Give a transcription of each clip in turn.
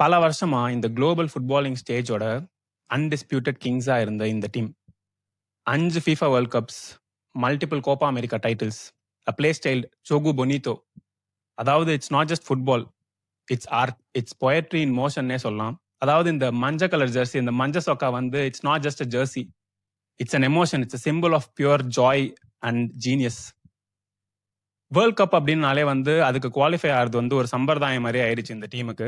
பல வருஷமா இந்த குளோபல் ஃபுட்பாலிங் ஸ்டேஜோட அன்டிஸ்பியூட்டட் கிங்ஸா இருந்த இந்த team 5 FIFA world cups, multiple Copa America titles, அ பிளே ஸ்டைல் ஜோகு பொனிட்டோ. அதாவது it's not just football, it's art, it's poetry in மோஷன்னே சொல்லலாம். அதாவது இந்த மஞ்சள் கலர் ஜெர்சி, இந்த மஞ்சள் சொக்கா வந்து it's not just a jersey, it's an emotion, it's a simple of pure joy and genius. World cup அப்படின்னாலே வந்து அதுக்கு குவாலிஃபை ஆகிறது வந்து ஒரு சம்பிரதாயம் மாதிரி ஆயிடுச்சு இந்த டீமுக்கு.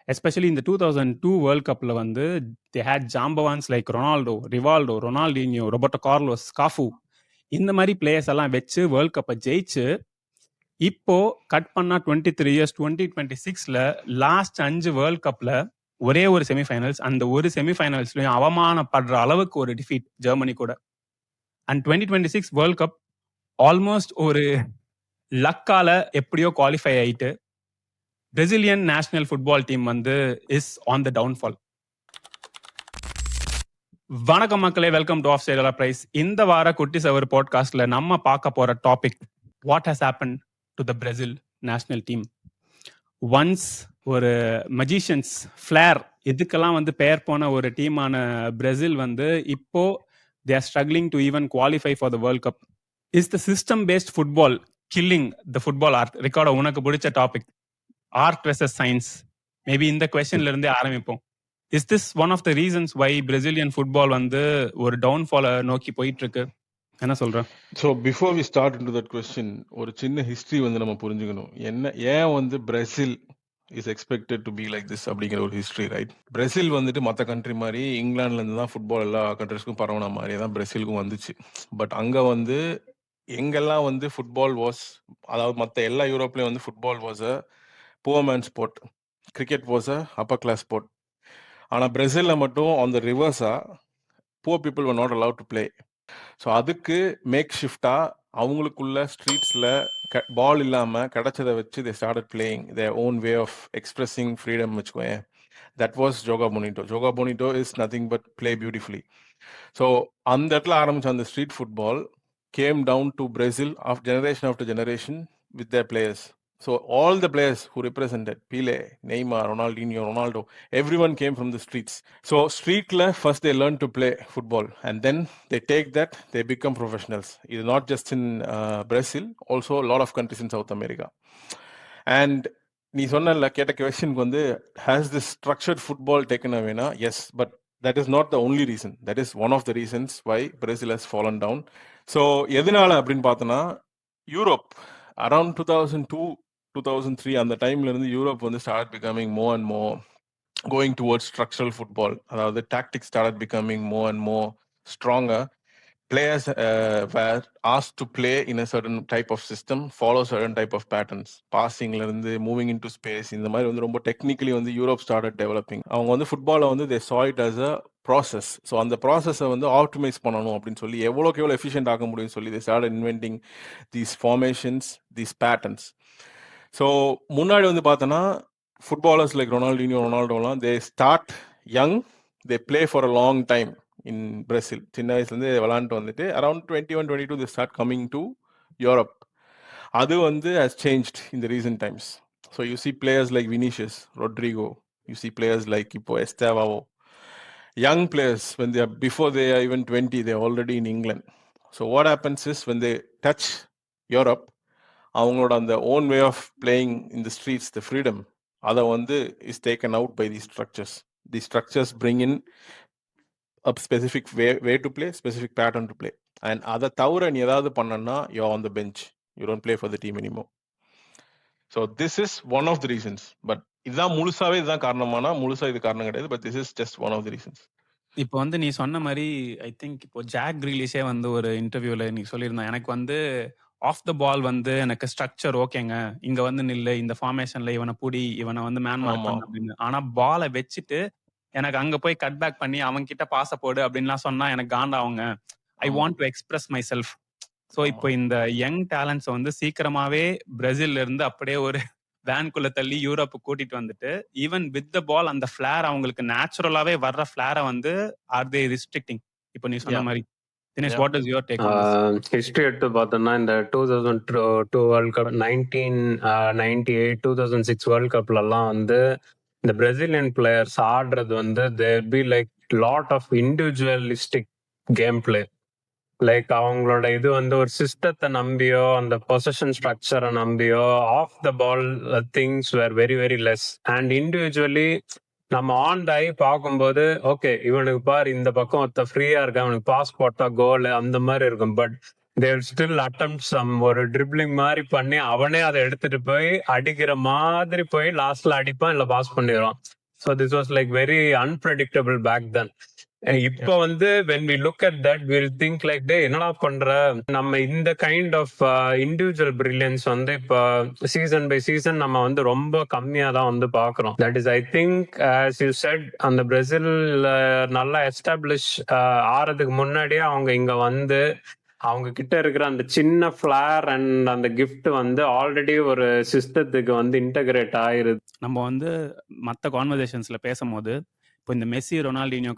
எஸ்பெஷலி இந்த 2002 வேர்ல்ட் கப்ல வந்து தே ஹேட் ஜாம்பவான்ஸ் like Ronaldo, Rivaldo, Ronaldinho, Roberto Carlos, Cafu, இந்த மாதிரி பிளேயர்ஸ் எல்லாம் வச்சு வேர்ல்ட் கப்பை ஜெயிச்சு இப்போ கட் பண்ணா 23 இயர்ஸ் 2026ல லாஸ்ட் 5 வேர்ல்ட் கப்ல ஒரே ஒரு செமிஃபைனல்ஸ், அந்த ஒரு செமிஃபைனல்ஸ்லயும் அவமானப்படுற அளவுக்கு ஒரு டிஃபீட் ஜெர்மனி கூட. அண்ட் 2026 வேர்ல்ட் கப் ஆல்மோஸ்ட் ஒரு லக்கால எப்படியோ குவாலிஃபை ஆயிட்டு பிரேசிலியன் நேஷனல் ஃபுட்பால் டீம் வந்து இஸ் ஆன் த டவுன்ஃபால். வணக்கம் மக்களே, welcome to off side prize. இந்த வார குட்டி சவர் பாட்காஸ்ட்ல நம்ம பார்க்க போற topic what has happened to the Brazil national team. Once ஒரு மஜிஷியன்ஸ் ஃபிளேர் இதுக்கெல்லாம் வந்து பெயர் போன ஒரு டீமான பிரேசில் வந்து இப்போ they are struggling to even qualify for the world cup. Is the system based football killing the football art? Ricardo, உனக்கு பிடிச்ச topic art versus science. Maybe இந்த கொஸ்டின்ல இருந்தே ஆரம்பிப்போம். Is this one of the reasons why Brazilian football வந்து ஒரு டவுன்ஃபாலை நோக்கி போயிட்டு இருக்கு? என்ன சொல்ற? So before we start into that question, ஒரு சின்ன ஹிஸ்ட்ரி வந்து நம்ம புரிஞ்சுக்கணும். ஏன் வந்து Brazil is expected to be like this அப்படிங்கிற ஒரு ஹிஸ்ட்ரி, ரைட்? பிரேசில் வந்துட்டு மற்ற கண்ட்ரி மாதிரி இங்கிலாந்துலேருந்து தான் ஃபுட்பால் எல்லா கண்ட்ரிஸ்க்கும் பரவன மாதிரி தான் பிரேசிலுக்கும் வந்துச்சு. பட் அங்கே வந்து எங்கெல்லாம் வந்து ஃபுட்பால் வாஸ், அதாவது மற்ற எல்லா யூரோப்லேயும் வந்து football was a poor man sport, cricket was a upper class sport. ஆனால் பிரேசிலில் மட்டும் ஆன் த ரிவர்ஸாக poor people were not allowed to play. So அதுக்கு மேக் ஷிஃப்டாக அவங்களுக்குள்ள ஸ்ட்ரீட்ஸில் பால் இல்லாமல் கிடைச்சதை வச்சு they started playing their own way of expressing freedom வச்சுக்கோங்க. That was joga bonito. Joga bonito is nothing but play beautifully. So அந்த இடத்துல ஆரம்பித்த அந்த street football game down to Brazil of generation after generation with their players. So all the players who represented Pele, Neymar, Ronaldinho, Ronaldo, everyone came from the streets. So street life, first they learn to play football and then they take that, they become professionals. It's not just in Brazil, also a lot of countries in South America. And நீ சொன்ன கேட்ட கொஸ்டினுக்கு வந்து has this structured football taken away na? Yes, but that is not the only reason. That is one of the reasons why Brazil has fallen down. So எதனால அப்படின்னு பார்த்தோன்னா, Europe around 2002-2003 அந்த டைம்ல இருந்து யூரோப் வந்து start becoming more and more going towards structural football. அதாவது tactics start becoming more and more stronger. Players were asked to play in a certain type of system, follow certain type of patterns. Passingல இருந்து moving into space, இந்த மாதிரி வந்து ரொம்ப technically வந்து Europe started developing. அவங்க வந்து ஃபுட்பாலை வந்து they saw it as a process. So அந்த ப்ராசஸை வந்து ஆப்டிமைஸ் பண்ணணும் அப்படின்னு சொல்லி எவ்வளோக்கு எவ்வளோ எஃபிஷியன்ட் ஆக முடியும்னு சொல்லி they started inventing these formations, these patterns. So முன்னாடி வந்து பார்த்தோன்னா ஃபுட்பாலர்ஸ் லைக் ரொனால்டினியோ, ரொனால்டோலாம் they start young, they play for a long time in Brazil. சின்ன வயசுலேருந்து விளாண்டுட்டு வந்துட்டு around 21-22 they start coming to Europe. அது வந்து has changed in the recent times. So you see players like Vinicius, Rodrigo, you see players like இப்போ Estevao, young players when they are before they are even 20, they are already in England. So what happens is when they touch Europe, அவங்களோட அந்த own way of playing in the streets, the freedom, அதை வந்து is taken out by these structures. These structures bring in a specific way to play, specific pattern to play. And அதை தவிர நீ ஏதாவது பண்ணனா you're on the bench, you don't play for the team anymore. So this is one of the reasons. But இதுதான் முழுசாவே இதுதான் காரணமானா முழுசா இது காரணம் கிடையாது. But this is just one of the reasons. இப்போ வந்து நீ சொன்ன மாதிரி ஐ திங்க் இப்போ ஜாக் கிரீலிஷே வந்து ஒரு இன்டர்வியூல நீ சொல்லியிருந்தான், எனக்கு வந்து ஆஃப் த பால் வந்து எனக்கு ஸ்ட்ரக்சர் ஓகேங்க, இங்க வந்து நில்லு, இந்த ஃபார்மேஷன்ல இவனை புடி, இவனை வந்து மேன் மார்க் பண்ணு அப்படின்னு. ஆனா பாலை வச்சுட்டு எனக்கு அங்க போய் கட் பேக் பண்ணி அவங்க கிட்ட பாச போடு அப்படின்லாம் சொன்னா எனக்கு காண்டாவுங்க. I want to express myself. So இப்போ இந்த யங் டேலண்ட்ஸ் வந்து சீக்கிரமாவே பிரேசில்ல இருந்து அப்படியே ஒரு வேன்குள்ள தள்ளி யூரோப் கூட்டிட்டு வந்துட்டு ஈவன் வித் த பால் அந்த ஃபிளேர் அவங்களுக்கு நேச்சுரலாவே வர்ற ஃபிளேரை வந்து ஆர் தே ரிஸ்ட்ரிக்டிங்? இப்போ நீ சொன்ன மாதிரி Dinesh, what is your take on this? History எடுத்து பார்த்தோம்னா இந்த 2002 வேர்ல்ட் கப், 1998 2006 வேர்ல்ட் கப்லலாம் வந்து இந்த பிரசிலியன் பிளேயர்ஸ் ஆடுறது வந்து their be like lot of individualistic game play. Like அவங்களோட இது வந்து ஒரு சிஸ்டத்தை நம்பியோ அந்த பொசிஷன் ஸ்ட்ரக்சரை நம்பியோ of the ball things were very very less. And individually நம்ம ஆன் த ஐ பார்க்கும்போது ஓகே இவனுக்கு பார் இந்த பக்கம் ஒருத்த ஃப்ரீயா இருக்க அவனுக்கு பாஸ் போட்டா கோல் அந்த மாதிரி இருக்கும். But they're still attempt some ஒரு ட்ரிப்ளிங் மாதிரி பண்ணி அவனே அதை எடுத்துட்டு போய் அடிக்கிற மாதிரி போய் லாஸ்ட்ல அடிப்பான் இல்ல பாஸ் பண்ணிடுவான். So this was like very unpredictable back then. இப்போ வந்து when we look at that we'll think like டே என்னடா பண்ற, நம்ம இந்த கைண்ட் ஆஃப் இண்டிவிஜுவல் பிரில்லியன்ஸ் வந்து இப்போ சீசன் பை சீசன் நம்ம வந்து ரொம்ப கம்மியா தான் வந்து பாக்குறோம். That is I think as you said அந்த பிரேசில் நல்லா எஸ்டாப்ளிஷ் ஆறதுக்கு முன்னாடியே அவங்க இங்க வந்து அவங்க கிட்ட இருக்கிற அந்த சின்ன ஃபிளார் அண்ட் அந்த கிஃப்ட் வந்து ஆல்ரெடி ஒரு சிஸ்டத்துக்கு வந்து இன்டகிரேட் ஆயிருது. நம்ம வந்து மற்ற கான்வர்சேஷன்ஸ்ல பேசும்போது இப்போ இந்த மெஸ்ஸி ரொனால்டினியோ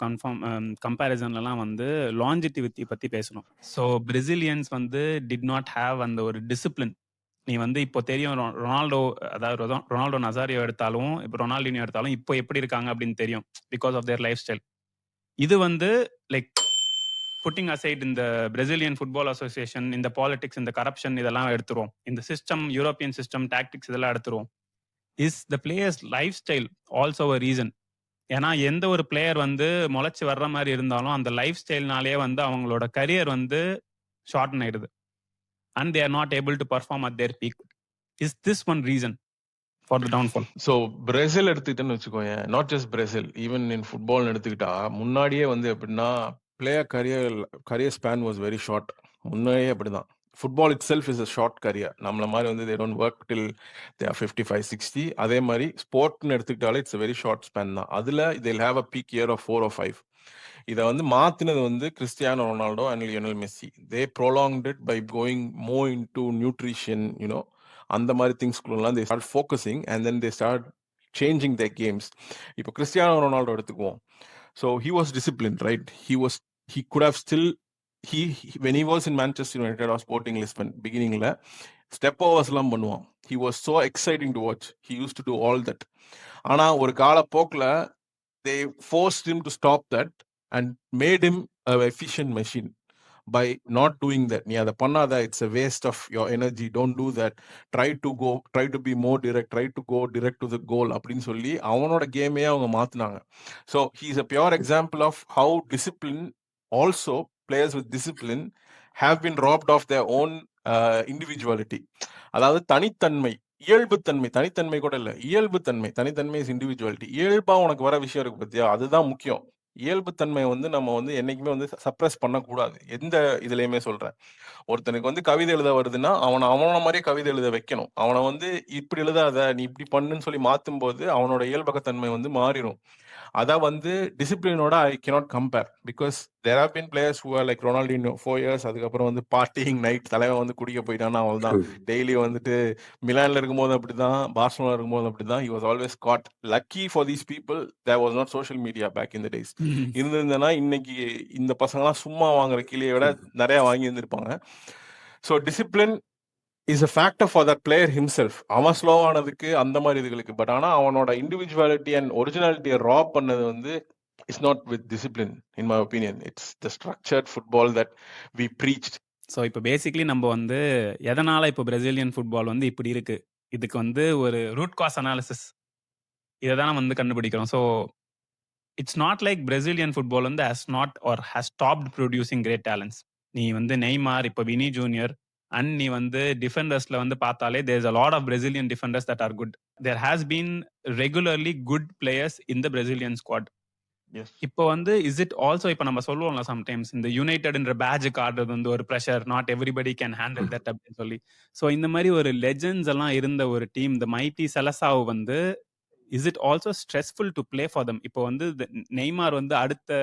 கம்பேரிசன்லாம் வந்து லாஞ்சிட்டிவிட்டி பற்றி பேசணும். ஸோ பிரசிலியன்ஸ் வந்து டிட் நாட் ஹேவ் அந்த ஒரு டிசிப்ளின். நீ வந்து இப்போ தெரியும் ரொனால்டோ, அதாவது ரொனால்டோ நசாரியோ எடுத்தாலும் இப்போ ரொனால்டினியோ எடுத்தாலும் இப்போ எப்படி இருக்காங்க அப்படின்னு தெரியும், because of their life style. இது வந்து லைக் புட்டிங் அசைட் இந்த பிரசிலியன் ஃபுட்பால் அசோசியேஷன், இந்த பாலிடிக்ஸ், இந்த கரப்ஷன் இதெல்லாம் எடுத்துருவோம், இந்த சிஸ்டம், யூரோப்பியன் சிஸ்டம், டாக்டிக்ஸ் இதெல்லாம் எடுத்துருவோம். Is the players life style also a reason? ஏன்னா எந்த ஒரு பிளேயர் வந்து முளைச்சி வர்ற மாதிரி இருந்தாலும் அந்த லைஃப் ஸ்டைல்னாலே வந்து அவங்களோட கரியர் வந்து ஷார்டன் ஆயிடுது. And they are not able to perform at their peak. Is this one reason for the downfall? So Brazil எடுத்துக்கிட்டேன்னு வச்சுக்கோங்க, not just Brazil, even in ஃபுட்பால்னு எடுத்துக்கிட்டா முன்னாடியே வந்து எப்படின்னா player career span was very short. முன்னாடியே அப்படிதான். Football itself is a short career. நம்மள மாதிரி வந்து they don't work till they are 55-60. அதே மாதிரி ஸ்போர்ட்னு எடுத்துக்கிட்டாலே இட்ஸ் வெரி ஷார்ட் ஸ்பேன் தான். அதில் they have a peak year of 4 or 5. இதை வந்து மாத்தினது வந்து Cristiano Ronaldo and Lionel Messi. They prolonged it by going more into nutrition, you know, அந்த மாதிரி திங்ஸ்க்குள்ளலாம் they start focusing and then they start changing the games. இப்போ Cristiano Ronaldo எடுத்துக்குவோம். So he was discipline, right? He could have still when he was in Manchester United or Sporting Lisbon beginningல step ஓவர்ஸ்லாம் பண்ணுவான். he was so exciting to watch. he used to do all that. ஆனா ஒரு காலப்போக்கில் they forced him to stop that and made him an efficient machine by not doing that. நீ அதை பண்ணாத, it's a waste of your energy, don't do that, try to be more direct, try to go direct to the goal அப்படின்னு சொல்லி அவனோட கேமையே அவங்க மாத்தினாங்க. So he is a pure example of how discipline, also players with discipline have been robbed of their own individuality. அதாவது தனித்தன்மை, இயல்புத்தன்மை, தனித்தன்மை கூட இல்லை, இயல்புத்தன்மை. தனித்தன்மை இஸ் இண்டிவிஜுவாலிட்டி. இயல்பா உனக்கு வர விஷயம் இருக்கு பத்தியா, அதுதான் முக்கியம். இயல்புத்தன்மை வந்து நம்ம வந்து என்னைக்குமே வந்து சப்ரஸ் பண்ணக்கூடாது. எந்த இதுலயுமே சொல்றேன், ஒருத்தனுக்கு வந்து கவிதை எழுத வருதுன்னா அவன மாதிரியே கவிதை எழுத வைக்கணும். அவனை வந்து இப்படி எழுதாத, நீ இப்படி பண்ணுன்னு சொல்லி மாத்தும் போது அவனோட இயல்பகத்தன்மை வந்து மாறிடும். அதான் வந்து டிசிப்ளினோட I cannot compare. Because there have been players who are like Ronaldinho 4 years, அதுக்கப்புறம் வந்து பார்ட்டிங் நைட், தலைவன் வந்து குடிக்க போயிட்டான்னா அவள் தான். டெய்லி வந்துட்டு மிலான்ல இருக்கும்போது அப்படிதான், பார்சலோனா இருக்கும்போது அப்படிதான். he was always caught. lucky for these people there was not social media back in the days. இருந்திருந்தேன்னா இன்னைக்கு இந்த பசங்கலாம் சும்மா வாங்குற கிளியை விட நிறைய வாங்கி இருந்திருப்பாங்க. So discipline is a factor for that player himself. அவன் ஸ்லோவானதுக்கு அந்த மாதிரி இதுகளுக்கு. பட் ஆனால் அவனோட இண்டிவிஜுவாலிட்டி அண்ட் ஒரிஜினாலிட்டியை ராப் பண்ணது வந்து it's not with discipline, in my opinion. It's the structured football that we preached. So இப்போ பேசிக்லி நம்ம வந்து எதனால இப்போ பிரசிலியன் ஃபுட்பால் வந்து இப்படி இருக்கு, இதுக்கு வந்து ஒரு ரூட் காஸ் அனாலிசிஸ் இதை தான் வந்து கண்டுபிடிக்கிறோம். So it's not like Brazilian football வந்து has stopped producing great talents. நீ வந்து நெய்மார், இப்போ வினி ஜூனியர் அண்ட் நீ வந்து டிஃபெண்டர்ஸ்ல வந்து பார்த்தாலே there is a lot of Brazilian defenders that are good. There has been regularly good players in the Brazilian squad. இப்போ வந்து இஸ் இட் ஆல்சோ, இப்போ நம்ம சொல்லுவோம்ல சம்டைம்ஸ் இந்த யுனைடெட்ன்ற பேட்ஜுக்கு ஆடுறது வந்து ஒரு pressure, not everybody can handle that அப்படின்னு சொல்லி. ஸோ இந்த மாதிரி ஒரு லெஜெண்ட்ஸ் எல்லாம் இருந்த ஒரு டீம், இந்த மைட்டி செலசாவ் வந்து is it also stressful to play for them? இப்போ வந்து நெய்மார் வந்து அடுத்த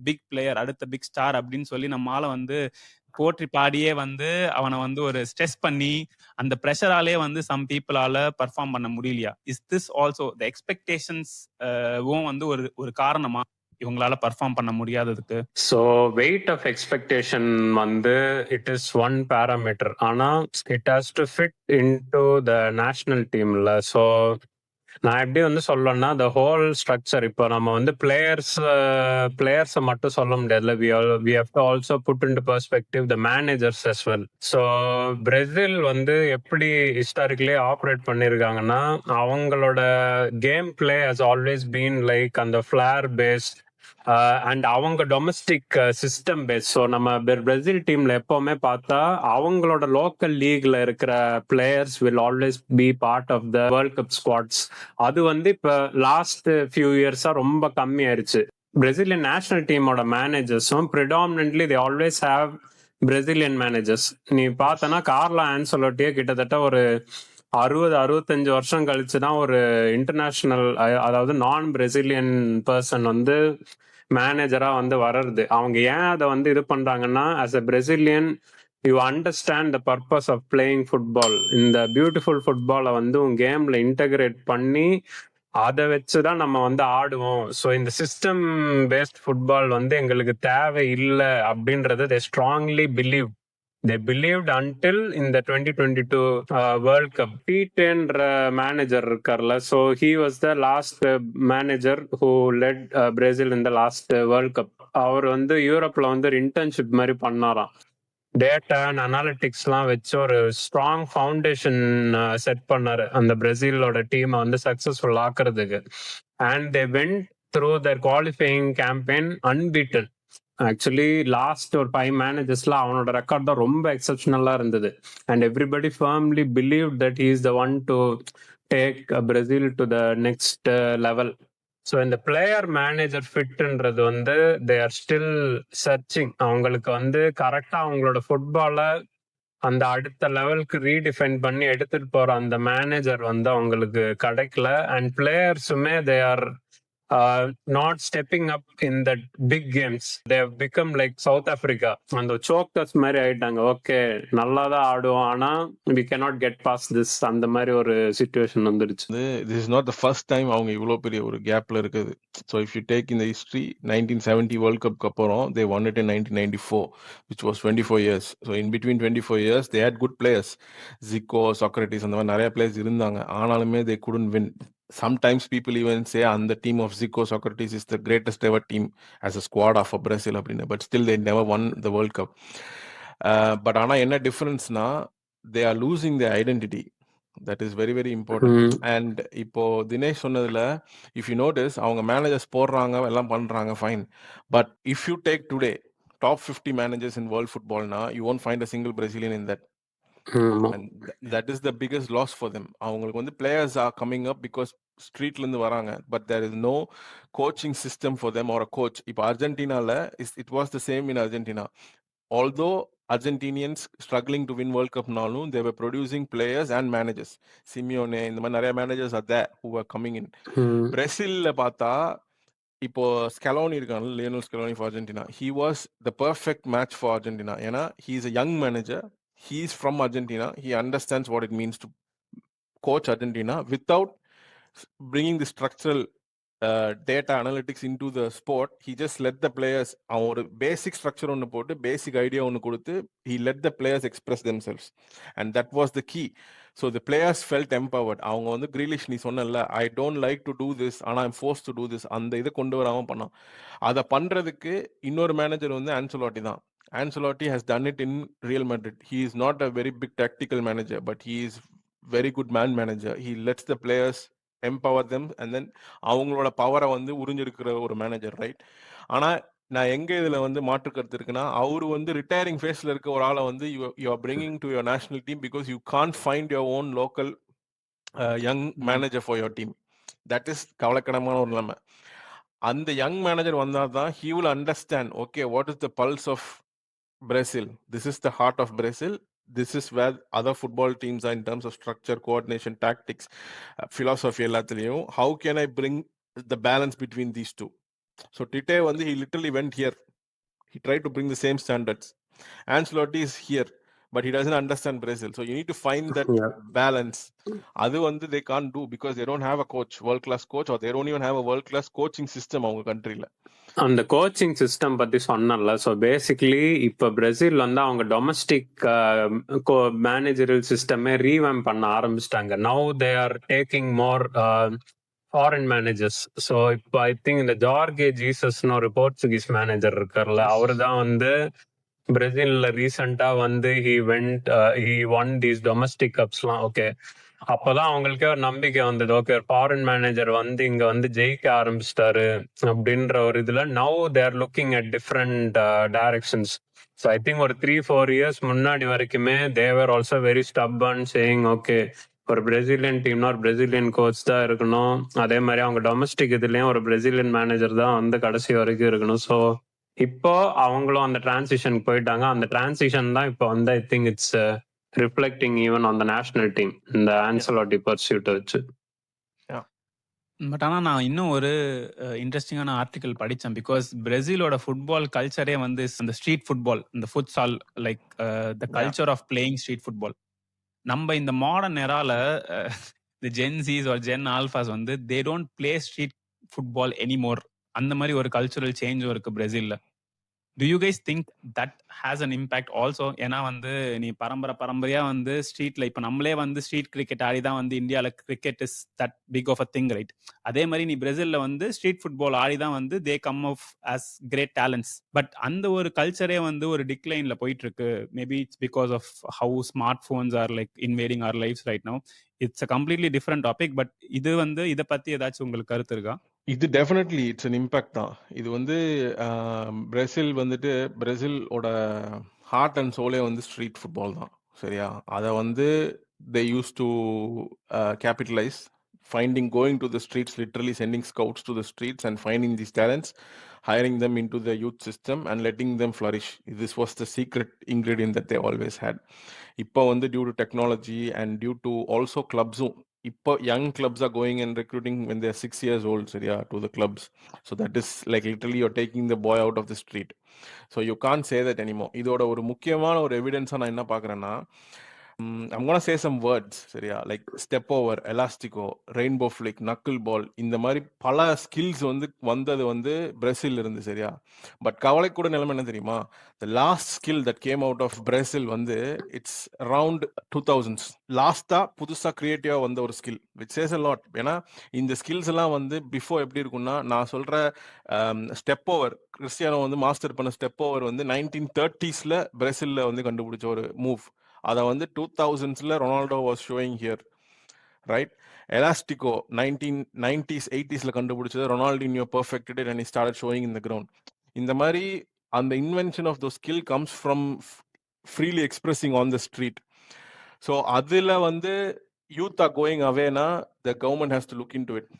பிக் பிளேயர், அடுத்த பிக் ஸ்டார் அப்படின்னு சொல்லி நம்மளால வந்து போற்றி பாடியே வந்து அவனை வந்து ஒரு ஸ்ட்ரெஸ் பண்ணி அந்த ப்ரெஷராலே வந்து சம் பீப்புளால பர்ஃபார்ம் பண்ண முடியலையா? Is this also the expectations வந்து ஒரு காரணமா இவங்களால பர்ஃபார்ம் பண்ண முடியாததுக்கு? ஸோ வெயிட் ஆஃப் எக்ஸ்பெக்டேஷன் வந்து இட் இஸ் ஒன் பேராமீட்டர். ஆனால் it has to fit in to the national டீம்ல. ஸோ நான் எப்படி வந்து சொல்லணும்னா the whole structure இப்போ நம்ம வந்து பிளேயர்ஸை மட்டும் சொல்ல முடியாதுல்ல. we have to also put into perspective the managers as well. ஸோ பிரேசில் வந்து எப்படி ஹிஸ்டாரிக்கலி ஆப்ரேட் பண்ணியிருக்காங்கன்னா, அவங்களோட game play has always been like அந்த ஃபிளேர் பேஸ்ட் அண்ட் அவங்க டொமஸ்டிக் சிஸ்டம் பேஸ். ஸோ நம்ம பிரேசில் டீம்ல எப்பவுமே பார்த்தா அவங்களோட லோக்கல் லீக்ல இருக்கிற players will always be part of the world cup squads. அது வந்து இப்ப லாஸ்ட் ஃபியூ இயர்ஸா ரொம்ப கம்மி ஆயிருச்சு. பிரேசிலியன் நேஷனல் டீமோட மேனேஜர்ஸும் predominantly they always have Brazilian managers. நீ பார்த்தனா கார்லோ ஆன்செலோட்டியே கிட்டத்தட்ட ஒரு 65 வருஷம் கழிச்சு தான் ஒரு இன்டர்நேஷனல், அதாவது நான் பிரேசிலியன் பர்சன் வந்து மேனேஜரா வந்து வர்றது. அவங்க ஏன் அதை வந்து இது பண்றாங்கன்னா, as a Brazilian you understand the purpose of playing football. இந்த பியூட்டிஃபுல் ஃபுட்பாலை வந்து உங்க கேம்ல இன்டகிரேட் பண்ணி அதை வச்சுதான் நம்ம வந்து ஆடுவோம். ஸோ இந்த சிஸ்டம் பேஸ்ட் ஃபுட்பால் வந்து எங்களுக்கு தேவை இல்லை அப்படின்றது they strongly believe. They believed until in the 2022 World Cup. T10 manager இருக்கார்ல, so he was the last manager who led Brazil in the last World Cup. அவர் வந்து யூரோப்ல வந்து ஒரு இன்டர்ன்ஷிப் மாதிரி பண்ணாராம். டேட்டா அண்ட் அனாலிட்டிக்ஸ்லாம் வச்சு ஒரு ஸ்ட்ராங் ஃபவுண்டேஷன் செட் பண்ணாரு அந்த பிரேசிலோட டீமை வந்து சக்சஸ்ஃபுல் ஆக்குறதுக்கு. And they went through their qualifying campaign unbeaten. Actually last ஒரு 5 மேனேஜர்ஸ்ல அவனோட ரெக்கார்ட் தான் ரொம்ப எக்ஸப்ஷனலா இருந்தது. And everybody firmly believe that he is the one to take Brazil to the next level. So இந்த பிளேயர் மேனேஜர் ஃபிட்ன்றது வந்து தே ஆர் ஸ்டில் சர்ச்சிங். அவங்களுக்கு வந்து கரெக்டா அவங்களோட ஃபுட்பாலை அந்த அடுத்த லெவலுக்கு ரீடிஃபைன் பண்ணி எடுத்துட்டு போற அந்த மேனேஜர் வந்து அவங்களுக்கு கிடைக்கல. அண்ட் பிளேயர்ஸுமே they are not stepping up in the big games. They have become like South Africa. அந்த சோக்கர்ஸ் மாதிரி ஆயிட்டாங்க. ஓகே நல்லா தான் ஆடுவோம், ஆனா we cannot get past this. அந்த மாதிரி ஒரு சிச்சுவேஷன் வந்துருச்சு. This is not the first time அவங்க இவ்வளோ பெரிய ஒரு கேப்ல இருக்குது. So if you take in the history, 1970 World Cup அப்புறம் they won it in 1994, which was 24 years. So in between 24 years they had good players. Zico, Socrates அந்த மாதிரி நிறைய players இருந்தாங்க. ஆனாலுமே they couldn't win. Sometimes people even say and the team of Zico, Socrates is the greatest ever team as a squad of Brazil அப்படின்னு. But still they never won the World Cup. But ஆனா என்ன டிஃபரன்ஸ்னா they are losing their identity. That is very very important. And இப்போ தினேஷ் சொன்னதுல if you notice அவங்க managers போடுறாங்க எல்லாம் பண்றாங்க fine, but if you take today top 50 managers in world football now, you won't find a single Brazilian in that. And that is the biggest loss for them. அவங்களுக்கு வந்து players are coming up because ஸ்ட்ரீட்ல இருந்து வராங்க, but there is no coaching system for them or a coach. இப்போ அர்ஜென்டினால it was the same in Argentina. Although Argentinians struggling to win World Cup நாலும் they were producing players and managers. Simeone இந்த மாதிரி நிறைய managers are there who were coming in. பிரேசில்ல பார்த்தா இப்போ Scaloni இருக்காங்க, Lionel Scaloni for Argentina. He was the perfect match for Argentina. ஏன்னா he is a young manager. He is from Argentina. He understands what it means to coach Argentina without bringing the structural data analytics into the sport. He just let the players our basic structure ஒன்று போட்டு basic idea ஒன்று கொடுத்து he let the players express themselves, and that was the key. So the players felt empowered. அவங்க வந்து Grealish நீ சொன்னல I don't like to do this ஆனா I'm forced to do this, அந்த இதை கொண்டு வராம பண்ணான். அதை பண்றதுக்கு இன்னொரு மேனேஜர் வந்து ஆன்செலோட்டி தான். Ancelotti has done it in Real Madrid. He is not a very big tactical manager, but he is very good man manager. He lets the players empower them and then அவங்களோட பவரை வந்து உறிஞ்சிருக்கிற ஒரு manager, right? ஆனால் நான் எங்க இதுல வந்து மாற்று கருத்து இருக்குன்னா, அவரு வந்து ரிட்டையரிங் ஃபேஸ்ல இருக்க ஒரு ஆளை வந்து you are bringing to your national team because you can't find your own local young manager for your team. That is கவலைக்கிடமான ஒரு நிலைமை. அந்த யங் மேனேஜர் வந்தால் தான் he will understand, okay, what is the pulse of Brazil? This is the heart of Brazil. This is where other football teams are in terms of structure, coordination, tactics, philosophy எல்லாத்துலயும். How can I bring the balance between these two? So Tite வந்து he literally went here. He tried to bring the same standards. Ancelotti is here, but he doesn't understand Brazil. So you need to find that Yeah. balance. அது வந்து they can't do because they don't have a coach, world class coach, or they don't even have a world class coaching system அவங்க கண்ட்ரில. அந்த coaching system பத்தி சொன்னல. So basically இப்போ Brazil வந்து அவங்க டொமஸ்டிக் மேனேஜரியல் சிஸ்டமே ரீவேம் பண்ண ஆரம்பிச்சிட்டாங்க. Now they are taking more foreign managers. So இப்போ ஐ திங்க் இந்த ஜார்கே ஜீசஸ்னு ஒரு போர்ச்சுகீஸ் மேனேஜர் இருக்கார்ல, அவரு தான் வந்து பிரேசில்ல ரீசெண்டா வந்து ஹி ஒன் தீஸ் டொமஸ்டிக் கப்ஸ்லாம். ஓகே, அப்பதான் அவங்களுக்கே ஒரு நம்பிக்கை வந்தது. ஓகே, ஃபாரின் மேனேஜர் வந்து இங்க வந்து ஜெயிக்க ஆரம்பிச்சிட்டாரு அப்படின்ற ஒரு இதுல now they're looking at different directions. So I think ஒரு 3-4 years முன்னாடி வரைக்குமே they were also very stubborn saying okay, ஒரு பிரேசிலியன் டீம்னா ஒரு பிரேசிலியன் கோச் தான் இருக்கணும். அதே மாதிரி அவங்க டொமஸ்டிக் இதுலயும் ஒரு பிரேசிலியன் மேனேஜர் தான் வந்து கடைசி வரைக்கும் இருக்கணும். ஸோ இப்போ அவங்களும் அந்த டிரான்சிஷன் போயிட்டாங்க. அந்த டிரான்சிஷன் தான் இப்போ வந்து ஐ think it's reflecting even on the national team இந்த ஆன்சலோட்டி பர்சூட் வச்சு. பட் ஆனால் நான் இன்னும் ஒரு இன்ட்ரெஸ்டிங்கான ஆர்டிக்கல் படித்தேன். பிகாஸ் பிரேசிலோட ஃபுட்பால் கல்ச்சரே வந்து அந்த ஸ்ட்ரீட் ஃபுட்பால், இந்த futsal, like the culture of playing street football. நம்ம இந்த மாடர்ன் எரால இந்த ஜென்சிஸ் ஒரு ஜென் ஆல்ஃபாஸ் வந்து they don't play street football anymore. அந்த மாதிரி ஒரு கல்ச்சுரல் சேஞ்சும் இருக்கு பிரேசில்ல. Do you guys think that has an impact also? ஏன்னா வந்து நீ பரம்பரையா வந்து ஸ்ட்ரீட்ல இப்போ நம்மளே வந்து ஸ்ட்ரீட் கிரிக்கெட் ஆடி தான் வந்து இந்தியாவில் cricket is that big of a thing, right? அதே மாதிரி நீ பிரேசில்ல வந்து ஸ்ட்ரீட் ஃபுட்பால் ஆடி தான் வந்து they come off as great talents. But அந்த ஒரு கல்ச்சரே வந்து ஒரு டிக்ளைன்ல போயிட்டு இருக்கு. Maybe it's because of how smart phones are like invading our lives right now. It's a completely different topic. But இது வந்து இதை பத்தி ஏதாச்சும் உங்களுக்கு கருத்து இருக்கா? இது டெஃபினெட்லி இட்ஸ் அன் இம்பேக்ட் தான். இது வந்து பிரேசில் வந்துட்டு பிரேசிலோட ஹார்ட் அண்ட் சோலே வந்து ஸ்ட்ரீட் ஃபுட்பால் தான், சரியா? அதை வந்து they use to capitalise going to the streets, literally sending scouts to the streets and finding these talents, hiring them into the youth system and letting them flourish. This was the secret ingredient that they always had. இப்போ வந்து due to technology and due to also clubs, இப்போ young clubs are going and recruiting when they're 6 years old, சரியா, to the clubs. So that is like literally you're taking the boy out of the street. So you can't say that anymore. இதோட ஒரு முக்கியமான ஒரு எவிடன்ஸாக நான் என்ன பார்க்குறேன்னா, I'm gonna say some words, சரியா, like step over, elastico, rainbow flick, knuckle ball, இந்த மாதிரி பல ஸ்கில்ஸ் வந்து வந்தது வந்து பிரேசில் இருந்து, சரியா? பட் கவலை கூட நிலைமை என்ன தெரியுமா? The last skill that came out of Brazil வந்து இட்ஸ் அரவுண்ட் 2000s. லாஸ்டா புதுசா கிரியேட்டிவா வந்த ஒரு skill which says a lot. ஏன்னா இந்த ஸ்கில்ஸ் எல்லாம் வந்து பிஃபோர் எப்படி இருக்கும்னா, நான் சொல்ற ஸ்டெப் ஓவர், கிறிஸ்டியானோ வந்து மாஸ்டர் பண்ண ஸ்டெப் ஓவர் வந்து 1930s பிரேசில்ல வந்து கண்டுபிடிச்ச ஒரு மூவ். அதை வந்து 2000s Ronaldo was showing here, right? Elastico 1990s 80s கண்டுபிடிச்சது Ronaldinho perfected and he started showing in the ground. இந்த மாதிரி அந்த invention of the skill comes from freely expressing on the street. So அதில் வந்து youth are going அவேனா the government has to look into it.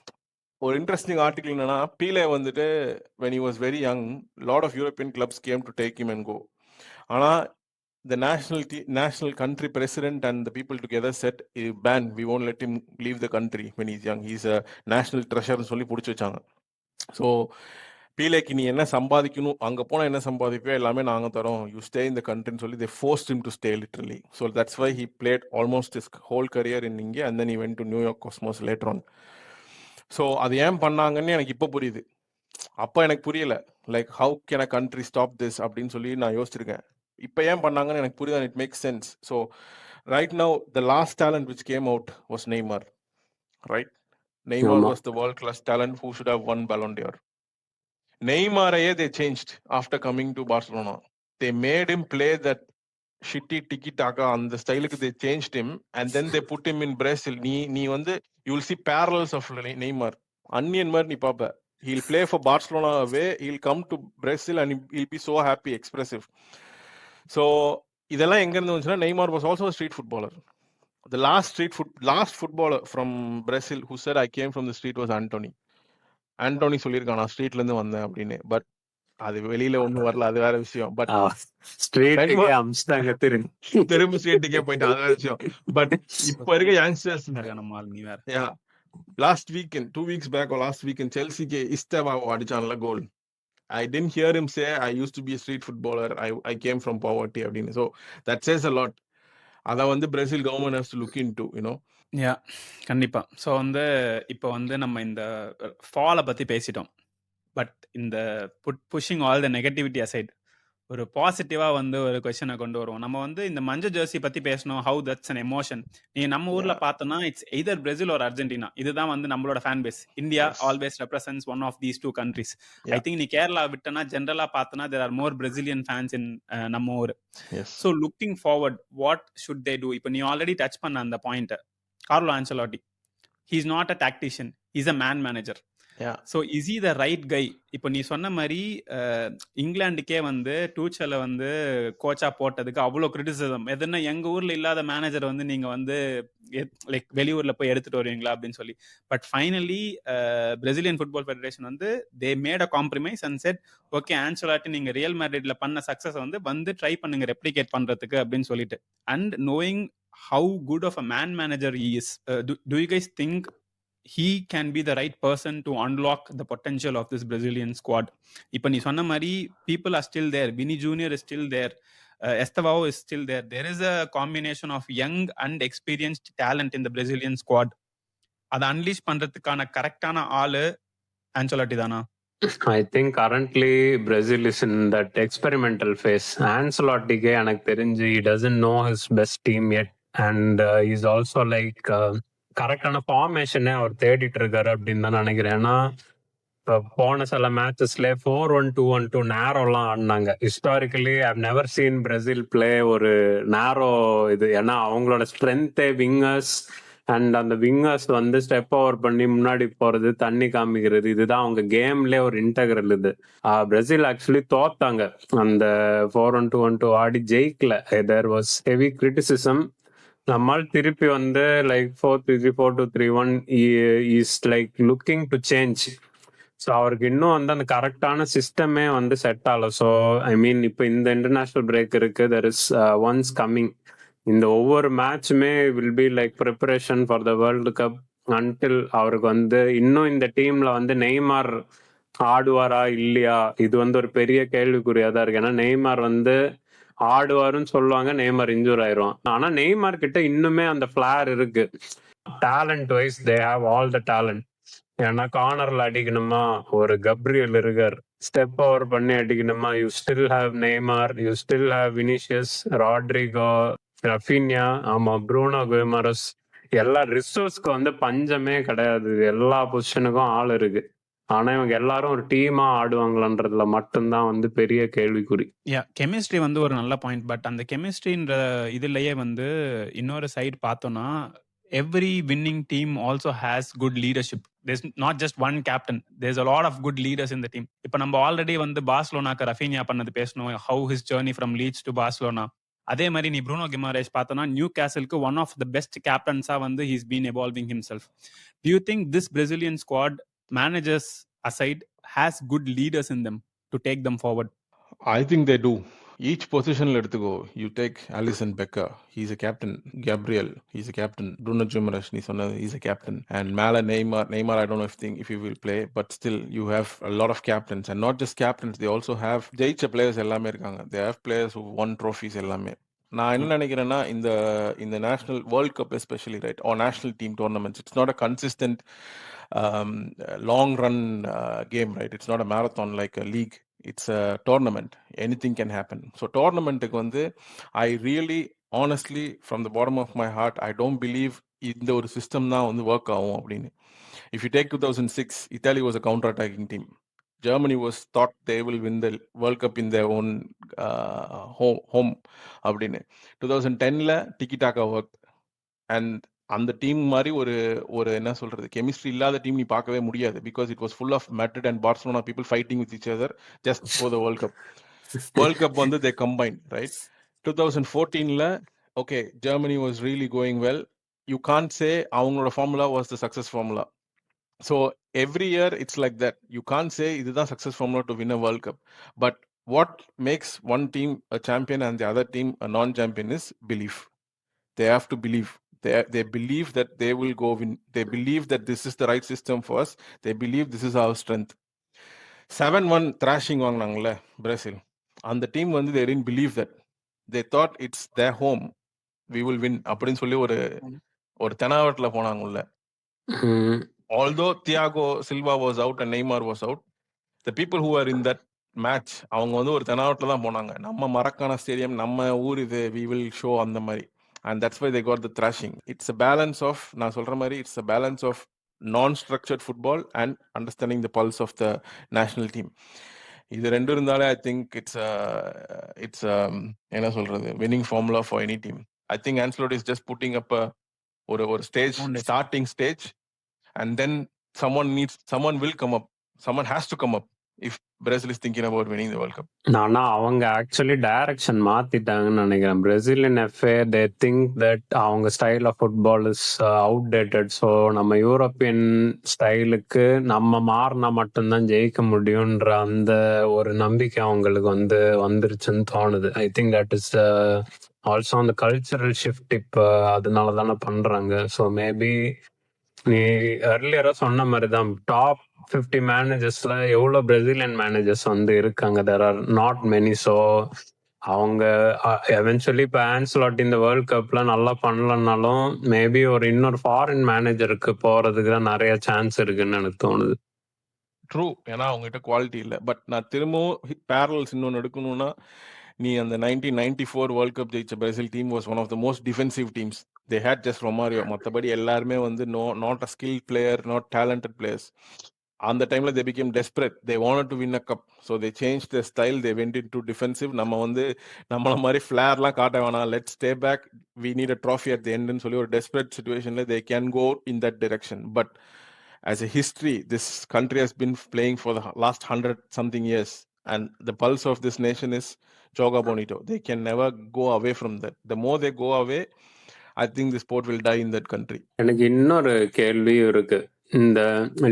ஒரு interesting article என்னன்னா, Pele வந்துட்டு when he was very young, lot of European clubs came to take him and go. ஆனால் the national country president and the people together said, ban, we won't let him leave the country when he's young, he's a national treasure சொல்லி பிடிச்சி வச்சாங்க. So பீலேக்கு நீ என்ன சம்பாதிக்கணும், அங்கே போனால் என்ன சம்பாதிப்போ எல்லாமே நாங்கள் தரோம், யூ ஸ்டே இன் த கண்ட்ரின்னு சொல்லி they forced him to stay literally. So that's why he played almost his whole career in India and then he went to New York Cosmos later on. So அது ஏன் பண்ணாங்கன்னு எனக்கு இப்போ புரியுது. அப்போ எனக்கு புரியல, like how can a country stop this அப்படின்னு சொல்லி நான் யோசிச்சிருக்கேன். இப்போ ஏன் பண்ணாங்கன்னு எனக்கு புரியுது. It makes sense. So right now the last talent which came out was Neymar, right? Neymar was the world class talent who should have won Ballon d'Or. Neymaரையே they changed after coming to Barcelona. They made him play that shitty tiki taka அந்த ஸ்டைலுக்கு they changed him and then they put him in Brazil. நீ வந்து you will see parallels of Neymar. Anniyan மாதிரி நீ பாப்ப. He'll play for Barcelona away, he'll come to Brazil and he'll be so happy, expressive. So இதெல்லாம் எங்க இருந்து வந்துச்சுன்னா, Neymar was also a street footballer. The last footballer from Brazil who said I came from the street was Antony சொல்லியிருக்கான், நான் ஸ்ட்ரீட்ல இருந்து வந்தேன் அப்படின்னு. பட் அது வெளியில ஒண்ணும் வரல, அது வேற விஷயம். பட் திரும்ப ஸ்ட்ரீட்டுக்கே போயிட்டான், அது வேற விஷயம். பட் இப்ப இருக்க youngsters last weekend 2 weeks back or last weekend செல்சிக்கு இஸ்தேவாவோ அடிச்சான்ல goal. I didn't hear him say I used to be a street footballer, I came from poverty அப்படின்னு. So that says a lot. அத வந்து Brazil government has to look into, you know. Yeah கண்டிப்பா. So வந்து இப்போ வந்து நம்ம இந்த ஃபால பத்தி பேசிட்டோம். பட் இந்த pushing all the negativity aside ஒரு பாசிட்டிவா வந்து ஒரு கொஸ்டினை கொண்டு வருவோம். நம்ம வந்து இந்த மஞ்சள் ஜெர்சி பத்தி பேசணும். How that's an emotion. நீங்க நம்ம ஊர்ல Yeah. பார்த்தோம்னா இட்ஸ் எய்தர் பிரேசில் ஒரு அர்ஜென்டினா. இதுதான் வந்து நம்மளோட fan base. India Yes. Always represents one of these two countries. I Yeah. Think நீ கேரளா விட்டனா ஜென்ரலா பார்த்தோன்னா there are more Brazilian fans in நம்ம ஊர். Yes. So looking forward what should they do? இப்போ நீ ஆல்ரெடி டச் பண்ண அந்த point. Carlo Ancelotti he is not a tactician, he's a man manager. Yeah. So is he the right guy? இப்போ நீ சொன்ன மாதிரி இங்கிலாந்துக்கே வந்து டூச்சலை வந்து கோச்சா போட்டதுக்கு அவ்வளோ கிரிட்டிசிசம். எதுன்னா எங்க ஊர்ல இல்லாத மேனேஜர் வந்து நீங்க வந்து லைக் வெளியூர்ல போய் எடுத்துட்டு வருவீங்களா அப்படின்னு சொல்லி. But finally Brazilian football federation வந்து they made a compromise and said okay Ancelotti நீங்க ரியல் மேட்ரிட்ல பண்ண சக்சஸ் வந்து ட்ரை பண்ணுங்க ரெப்ளிகேட் பண்றதுக்கு அப்படின்னு சொல்லிட்டு. And knowing how good of a man manager he is, do you guys think he can be the right person to unlock the potential of this Brazilian squad? இப்போ நீ சொன்ன மாதிரி people are still there. Vinny Junior is still there. Estevao is still there. There is a combination of young and experienced talent in the Brazilian squad. அதை unleash பண்றதுக்கான கரெக்டான ஆளு Ancelotti தானா? I think currently Brazil is in that experimental phase. Ancelotti எனக்கு தெரிஞ்சு he doesn't know his best team yet, and he's also like கரெக்டான ஃபார்மேஷனே அவர் தேடிட்டு இருக்காரு அப்படின்னு தான் நினைக்கிறேன். ஏன்னா இப்போ போன சில மேட்சஸ்ல 4-1-2-1-2 நேரோலாம் ஆடினாங்க. Historically I've never seen Brazil play ஒரு நேரோ இது. ஏன்னா அவங்களோட ஸ்ட்ரென்த்தே விங்கர்ஸ், அண்ட் அந்த விங்கர்ஸ் வந்து ஸ்டெப் ஓவர் பண்ணி முன்னாடி போறது, தண்ணி காமிக்கிறது, இதுதான் அவங்க கேம்ல ஒரு இன்டெகிரல். இது பிரேசில் ஆக்சுவலி தோத்தாங்க அந்த 4-1-2-1-2 ஆடி ஜெயிக்கல. There was heavy criticism. நம்மால் திருப்பி வந்து like 4-3-3, 4-2-3-1 is like looking to change. So அவருக்கு இன்னும் வந்து அந்த கரெக்டான சிஸ்டமே வந்து செட் ஆகல. ஸோ ஐ மீன் இப்போ இந்த இன்டர்நேஷனல் பிரேக் இருக்கு, தெர் இஸ் ஒன்ஸ் கம்மிங். இந்த ஒவ்வொரு மேட்சுமே will be like preparation for the world cup until அவருக்கு வந்து இன்னும் இந்த டீம்ல வந்து நெய்மார் ஆடுவாரா இல்லையா, இது வந்து ஒரு பெரிய கேள்விக்குறியா தான் இருக்கு. ஏன்னா நெய்மார் வந்து ஆடுவாருன்னு சொல்லுவாங்க, நெய்மார் இன்ஜூர் ஆயிரும். ஆனா நெய்மார் கிட்ட இன்னுமே அந்த ஃபிளார் இருக்கு. Talent wise they have all the talent. ஏன்னா கார்னர்ல அடிக்கணுமா ஒரு கப்ரியல் இருக்கார், ஸ்டெப் ஓவர் பண்ணி அடிக்கணுமா you still have Neymar, you still have Vinicius, Rodrygo, Raphinha, ஆமா ப்ரூனோ குயிமரஸ். எல்லா ரிசோர்ஸ்க்கு வந்து பஞ்சமே கிடையாது. எல்லா பொசிஷனுக்கும் ஆள் இருக்கு. ஆனா இவங்க எல்லாரும் ஒரு டீமா ஆடுவாங்களான்றதுல மட்டும்தான் வந்து பெரிய கேள்விக்குறி. கெமிஸ்ட்ரி வந்து ஒரு நல்ல பாயிண்ட். பட் அந்த கெமிஸ்ட்ரின்ற இதுலயே வந்து இன்னொரு சைடு பார்த்தோம்னா every winning team also has good leadership. There's not just one captain. There's a lot of good leaders in the team. இப்போ நம்ம ஆல்ரெடி வந்து பார்சலோனாக்கு ரஃபீனியா பண்ணது பேசணும், how his journey from Leeds to Barcelona. அதே மாதிரி நீ Bruno Guimaraes பார்த்தோன்னா நியூ கேசலுக்கு ஒன் ஆஃப் த பெஸ்ட் கேப்டன்ஸா வந்து he's been evolving himself. Do you think this Brazilian squad, managers aside, has good leaders in them to take them forward? I think they do. Each position எடுத்துக்கோ. You take Alisson Becker, he's a captain. Gabriel, he's a captain. Bruno Guimaraes, நீ சொன்னது, he's a captain. And Mala Neymar, I don't know if he will play, but still you have a lot of captains. And not just captains, they also have ஜெயிச்ச players எல்லாமே இருக்காங்க. They have players who won trophies எல்லாமே. நான் என்ன நினைக்கிறேன்னா இந்த national world cup especially right or national team tournaments, it's not a consistent long run game, right? It's not a marathon like a league. It's a tournament. Anything can happen. So tournament-க்கு வந்து I really honestly from the bottom of my heart I don't believe இந்த ஒரு system தான் வந்து work ஆகும் அப்படின்னு. If you take 2006, Italy was a counter-attacking team. Germany was thought they will win the World Cup in their own home அப்படின்னு. 2010ல tiki-taka worked. And அந்த team மாதிரி ஒரு என்ன சொல்றது கெமிஸ்ட்ரி இல்லாத டீம் நீ பார்க்கவே முடியாது. Because it was full of Madrid and Barcelona people fighting with each other just for the world cup. World cup வந்து தே கம்பைன், ரைட்? 2014ல okay Germany was really going well. You can't say அவங்களோட formula was the success formula. So every year it's like that. You can't say இதுதான் success formula to win a world cup. But what makes one team a champion and the other team அ நான் champion is belief. They have to believe. They believe that they will go win. They believe that this is the right system for us. They believe this is our strength. 7-1 thrashing வாங்கினாங்கல்ல Brazil, அந்த team வந்து they didn't believe that. They thought it's their home. We will win அப்படின்னு சொல்லி ஒரு ஒரு தெனாவட்ல போனாங்க உள்ள. ம். Although Thiago Silva was out and Neymar was out, the people who are in that match அவங்க வந்து ஒரு தெனாவட்ல தான் போனாங்க. நம்ம மரக்கான ஸ்டேடியம், நம்ம ஊர் இது, வி வில் ஷோ அந்த மாதிரி. And that's why they got the thrashing. It's a balance of, நான் சொல்ற மாதிரி இட்ஸ் அ பேலன்ஸ் ஆஃப் நான் structured football and understanding the pulse of the national team. இது ரெண்டும் இருந்தாலே ஐ திங்க் இட்ஸ் என்ன சொல்றது, winning formula for any team. I think Ancelotti is just putting up ஒரு stage, starting stage, and then someone will come up, someone has to come up if Brazil is thinking about winning the World Cup. ஆனா அவங்க actually direction மாத்திட்டாங்கன்னு நினைக்கிறேன். Brazilian FA they think that அவங்க style of football is outdated. So நம்ம European ஸ்டைலுக்கு நம்ம மாறினா மட்டும்தான் ஜெயிக்க முடியும்ன்ற அந்த ஒரு நம்பிக்கை அவங்களுக்கு வந்துருச்சுன்னு தோணுது. I think that is also அந்த கல்ச்சரல் ஷிஃப்ட் இப்போ அதனால தானே பண்றாங்க. ஸோ மேபி நீ earlier சொன்ன மாதிரி தான் டாப் 50 மேனேஜர்ஸ்ல எவ்வளவு பிரேசிலியன் மேனேஜர்ஸ் இருக்காங்க. There are not many. So அவங்க எவென்ச்சுவலி இப்போ ஆன்ஸ்லாட் இந்த வேர்ல்ட் கப்ல நல்லா பண்ணலனாலும் மேபி ஒரு இன்னொரு ஃபாரின் மேனேஜருக்கு போறதுக்கு தான் நிறைய சான்ஸ் இருக்குன்னு எனக்கு தோணுது. ட்ரூ, ஏன்னா அவங்ககிட்ட குவாலிட்டி இல்லை. பட் நான் திரும்பவும் பேரல்ஸ் இன்னொன்று எடுக்கணும்னா, நீ அந்த 1994 வேர்ல்ட் கப் ஜெயிச்ச Brazil team was one of the most defensive teams. They had just Romario. மற்றபடி எல்லாருமே not a skill player, not talented players. அந்த டைம்ல they became desperate. They wanted to win a cup. So they change the style. They went into defensive. நம்மள மாதிரி ஃபிளேர்லாம் காட்ட வேணாம், let stay back, we need a trophy at the எண்ட்னு சொல்லி ஒரு டெஸ்பரேட் சுச்சுவேஷன்ல they can go in that direction. But as a history, this country has been playing for the last 100 something years, and the pulse of this nation is Joga Bonito. They can never go away from that. The more they go away, I think the sport will die in that country. எனக்கு இன்னொரு கேள்வியும் இருக்கு. இந்த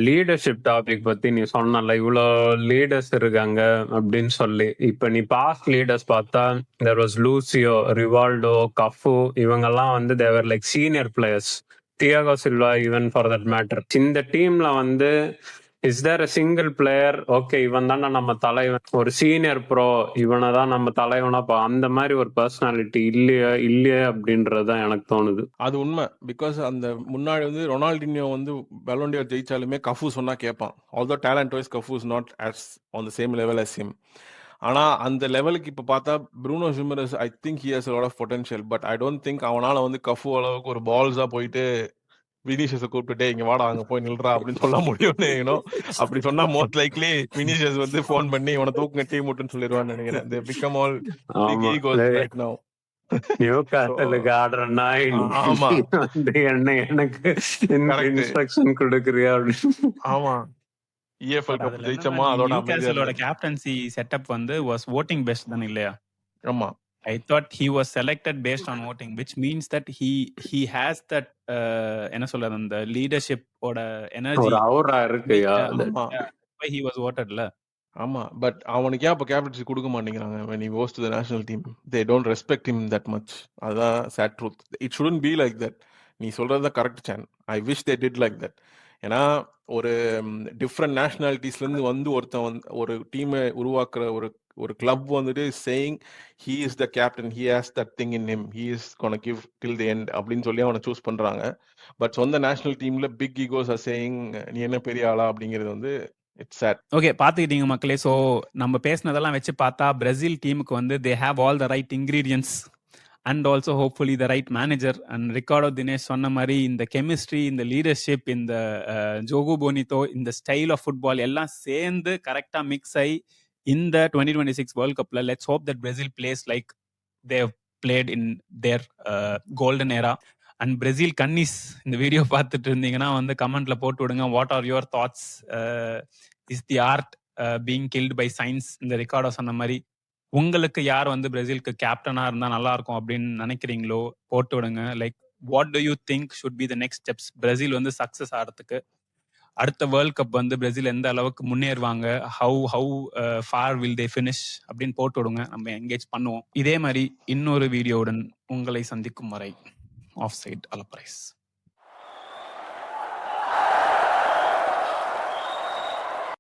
leadership topic பத்தி நீ சொன்னல, இவ்வளோ leaders இருக்காங்க அப்படின்னு சொல்லி. இப்ப நீ பாஸ்ட் லீடர்ஸ் பார்த்தா there was Lucio, Rivaldo, Cafu, இவங்கெல்லாம் they were like senior players. Thiago Silva even for that matter. இந்த டீம்ல is there a single player, okay இவன் தானே நம்ம தலைவன், ஒரு சீனியர் ப்ரோ, இவனை தான் நம்ம தலைவனா அந்த மாதிரி ஒரு பர்சனாலிட்டி இல்லையே அப்படின்றதுதான் எனக்கு தோணுது. அது உண்மை. பிகாஸ் அந்த முன்னாடி ரொனால்டினியோ பலோன் டியோர் ஜெயிச்சாலுமே கஃபு சொன்னா கேட்பான். Although talent wise Cafu is not as on the same level as him. ஆனா அந்த லெவலுக்கு இப்ப பார்த்தா Bruno Guimaraes, I think he has a lot of potential, but I don't think அவனால Cafu அளவுக்கு ஒரு பால்ஸா போயிட்டு வினிஷியஸை கூப்பிட்டுட்டே இங்க வாடா அங்க போய் நில்றா அப்படின்னு சொல்ல முடியும்னு அப்படி சொன்னா மோஸ்ட் லைக்லி வினிஷியஸ் ஃபோன் பண்ணி இவனை தூக்குங்க டீம் விட்டுன்னு சொல்லிடுவான்னு நினைக்கிறேன். They become all big egos right now. நியூகாஸ்டலுக்கு ஆடுற நாய் ஆமா எனக்கு இன்ஸ்ட்ரக்ஷன் கொடுக்குறியா அப்படின்னு. ஆமா, EFL கப் ஜெயிச்சோமா அதோட நியூகாஸ்டலோட captaincy setup was voting based தான இல்லையா? ஆமா. I thought he was selected based on voting, which means that he has that என்ன சொல்றது, அந்த லீடர்ஷிப் ஓட எனர்ஜி ஒரு Howrah இருக்குயா. why he was voted ல. ஆமா, பட் அவனுக்கு ஏன் அப்ப கேப்டன்சி கொடுக்க மாட்டேங்கிறாங்க? when he goes to the national team they don't respect him that much. அதான் sad truth. It shouldn't be like that. நீ சொல்றது கரெக்ட் சான். I wish they did like that. ஏன்னா ஒரு டிஃப்ரெண்ட் நேஷனாலிட்டிஸ்ல இருந்து ஒருத்தன் ஒரு டீமை உருவாக்குற ஒரு club saying he is the captain, he has that thing in him, he is gonna give till the end அப்படின்னு சொல்லி அவனை சூஸ் பண்றாங்க. பட் சொந்த நேஷனல் டீம்ல பிக் ஈகோஸ் ஆர் சேயிங் நீ என்ன பெரிய ஆளா அப்படிங்கிறது இட்ஸ் சேட். ஓகே, பாத்துக்கிட்டீங்க மக்களே. ஸோ நம்ம பேசினதெல்லாம் வச்சு பார்த்தா பிரேசில் டீமுக்கு they have all the right ingredients and also hopefully the right manager. And Ricardo Dinesh சொன்ன மாதிரி இந்த கெமிஸ்ட்ரி, இந்த லீடர்ஷிப், இந்த ஜோகு போனிட்டோ, இந்த ஸ்டைல் ஆஃப் ஃபுட்பால் எல்லாம் சேர்ந்து கரெக்டாக மிக்ஸ் ஆகி இந்த 2026 வேர்ல்ட் கப்ல let's hope that Brazil plays like they have played in their golden era. And Brazil கன்னிஸ் இந்த வீடியோ பார்த்துட்டு இருந்தீங்கன்னா கமெண்ட்ல போட்டு விடுங்க. What are your thoughts? Is the art being killed by science? இந்த ரிகார்டோ சொன்ன மாதிரி உங்களுக்கு யார் பிரேசிலுக்கு கேப்டனா இருந்தா நல்லா இருக்கும் அப்படின்னு நினைக்கிறீங்களோ போட்டு விடுங்க. Like what do you think should be the next steps Brazil success ஆகிறதுக்கு? அடுத்த வேர்ல்ட் கப் பிரேசில் எந்த அளவுக்கு முன்னேறுவாங்க? How far will they finish அப்படின்னு போட்டு விடுங்க. நம்ம என்கேஜ் பண்ணுவோம். இதே மாதிரி இன்னொரு வீடியோவுடன் உங்களை சந்திக்கும் வரை ஆஃப் சைட் அலப்பரைஸ்.